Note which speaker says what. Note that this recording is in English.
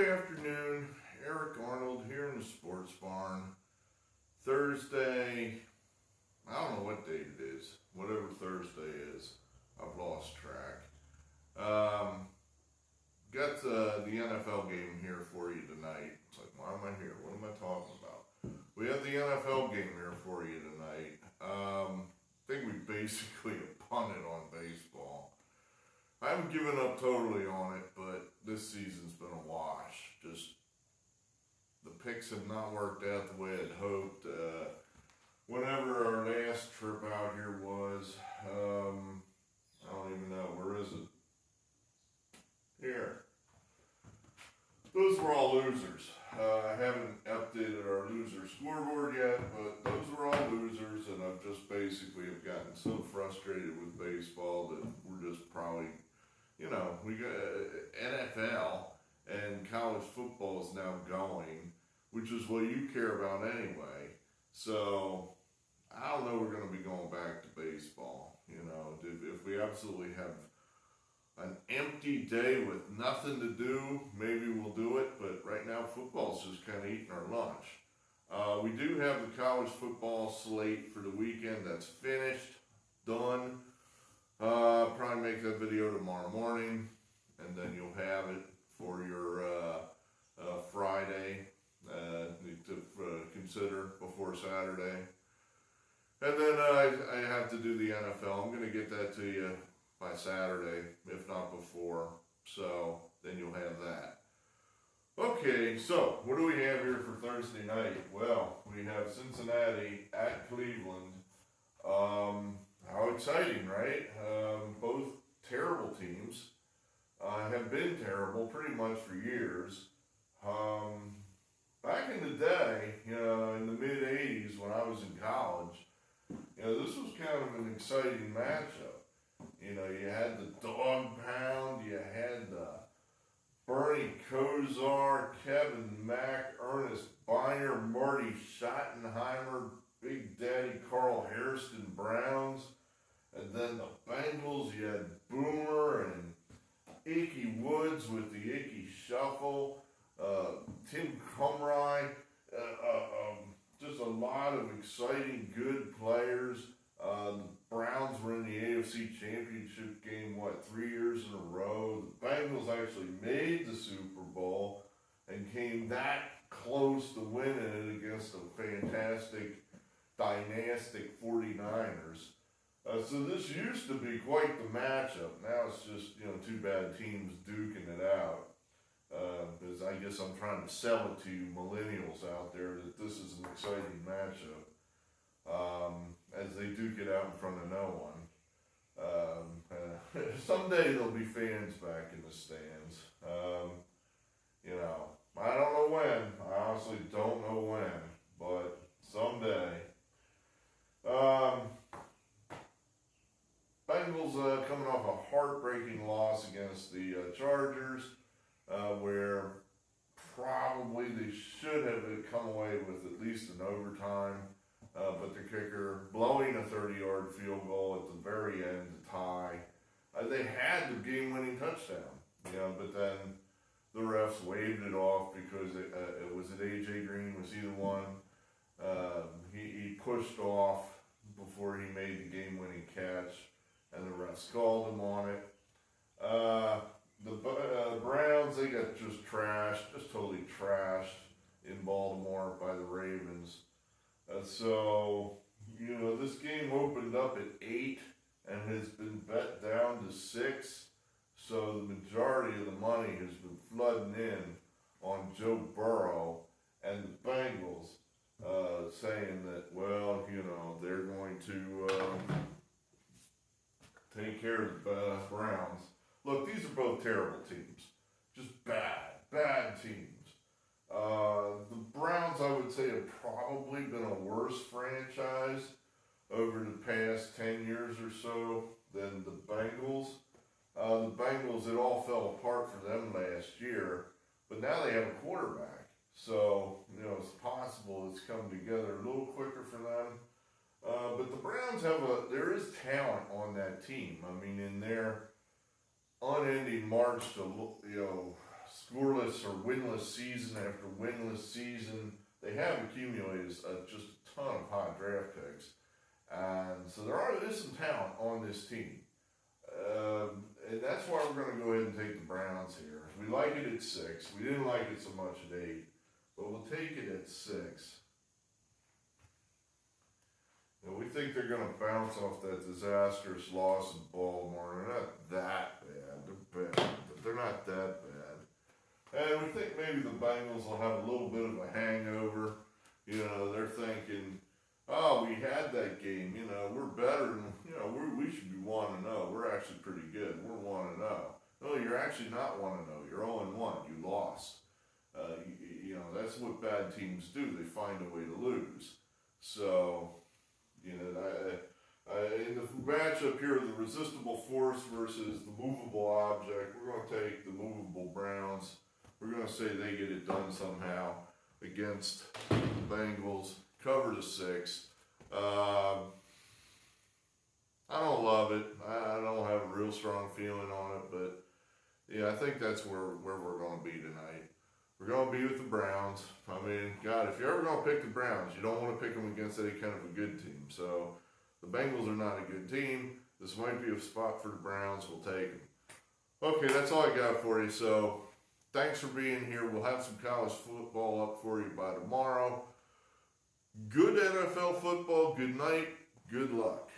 Speaker 1: Good afternoon, Eric Arnold here in the sports barn. Thursday, I don't know what date it is, whatever Thursday is, I've lost track. Got the NFL game here for you tonight. It's like, why am I here? What am I talking about? We have the NFL game here for you tonight. I think we basically punted on baseball. I haven't given up totally on it, but this season's been a wash. Just the picks have not worked out the way I'd hoped. Whenever our last trip out here was, I don't even know, where is it? Here. Those were all losers. I haven't updated our loser scoreboard yet, but those were all losers, and I've just basically have gotten so frustrated with baseball that we're just probably, we got NFL and college football is now going, which is what you care about anyway. So I don't know we're going to be going back to baseball. If we absolutely have an empty day with nothing to do, maybe we'll do it, but right now football's just kind of eating our lunch. We do have the college football slate for the weekend that's finished, done. Probably make that video tomorrow morning, and then you'll have it for your Friday to consider before Saturday. And then I have to do the NFL. I'm going to get that to you by Saturday, if not before. So then you'll have that. Okay, so what do we have here for Thursday night? Well, we have Cincinnati at Cleveland. How exciting, right? Both terrible teams have been terrible pretty much for years. Back in the day, in the mid-'80s when I was in college, this was kind of an exciting matchup. You had the Dog Pound, you had Bernie Kosar, Kevin Mack, Ernest Biner, Marty Schottenheimer, Big Daddy Carl Hairston Browns, and then the Bengals, you had Boomer and Ickey Woods with the Ickey Shuffle, Tim Cumry, just a lot of exciting, good players. The Browns were in the AFC Championship game, 3 years in a row. The Bengals actually made the Super Bowl and came that close to winning it against a fantastic, dynastic 49ers. So this used to be quite the matchup. Now it's just, two bad teams duking it out. Because I guess I'm trying to sell it to you millennials out there that this is an exciting matchup. As they duke it out in front of no one. Someday there'll be fans back in the stands. I don't know when. I honestly don't know when, but someday. Bengals coming off a heartbreaking loss against the Chargers, where probably they should have come away with at least an overtime. But the kicker blowing a 30-yard field goal at the very end to tie. They had the game-winning touchdown, but then the refs waved it off because it was it A.J. Green, was he the one? He pushed off before he made the game-winning catch, and the refs called him on it. The Browns, they got just trashed, just totally trashed in Baltimore by the Ravens. So, this game opened up at 8 and has been bet down to 6. So the majority of the money has been flooding in on Joe Burrow and the Bengals, saying that, they're going to take care of the Browns. Look, these are both terrible teams. Just bad teams. The Browns, I would say, have probably been a worse franchise over the past 10 years or so than the Bengals. The Bengals, it all fell apart for them last year, but now they have a quarterback. So, it's possible it's come together a little quicker for them. But the Browns there is talent on that team. I mean, in their unending march to, scoreless or winless season after winless season. They have accumulated just a ton of high draft picks. And so there is some talent on this team. And that's why we're going to go ahead and take the Browns here. We like it at 6. We didn't like it so much at 8. But we'll take it at 6. And we think they're going to bounce off that disastrous loss in Baltimore. They're not that bad. They're bad, but they're not that bad. And we think maybe the Bengals will have a little bit of a hangover. You know, they're thinking, oh, we had that game. You know, we're better than, you know, we should be 1-0. We're actually pretty good. We're 1-0. No, you're actually not 1-0. You're 0-1. You lost. You know, that's what bad teams do. They find a way to lose. So, you know, in the matchup here, the resistible force versus the movable object, we're going to take the movable Browns. We're going to say they get it done somehow against the Bengals. Cover to 6. I don't love it. I don't have a real strong feeling on it, but yeah, I think that's where we're going to be tonight. We're going to be with the Browns. I mean, God, if you're ever going to pick the Browns, you don't want to pick them against any kind of a good team. So the Bengals are not a good team. This might be a spot for the Browns. We'll take them. Okay, that's all I got for you. So thanks for being here. We'll have some college football up for you by tomorrow. Good NFL football. Good night. Good luck.